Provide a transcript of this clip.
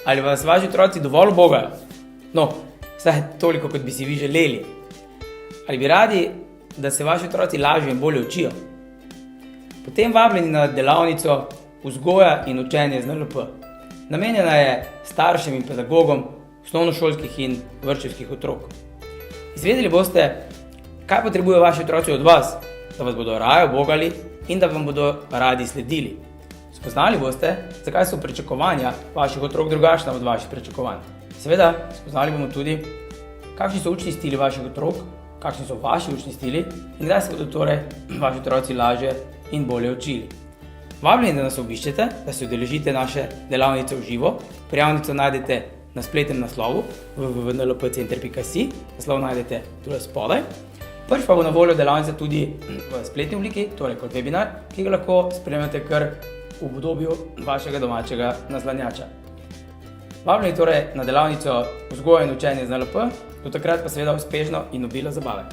Ali vas vaši otroci dovolj ubogajo? No, vsaj toliko, kot bi si vi želeli. Ali bi radi, da se vaši otroci lažje in bolje učijo? Potem vabljeni na delavnico vzgoja in učenje z NLP. Namenjena je staršem in pedagogom osnovnošolskih in vrtčevskih otrok. Izvedeli boste, kaj potrebujejo vaši otroci od vas, da vas bodo raje ubogali in da vam bodo radi sledili. Spoznali boste, zakaj so pričakovanja vaših otrok drugačna od vaših pričakovanj. Seveda, spoznali bomo tudi, kakšni so učni stili vaših otrok, kakšni so vaši učni stili in kdaj se bodo torej vaši otroci lažje in bolje učili. Vabljeni, da nas obiščete, da se udeležite naše delavnice v živo. Prijavnico najdete na spletnem naslovu www.nlpcenter.si, naslov najdete tule spodaj. Prvič pa bo na voljo delavnica tudi v spletni obliki, torej kot webinar, ki ga lahko spremljate kar v obdobju vašega domačega naslanjača. Vabljeni torej na delavnico vzgoja in učenje z NLP, do takrat pa seveda uspešno in obilo zabave.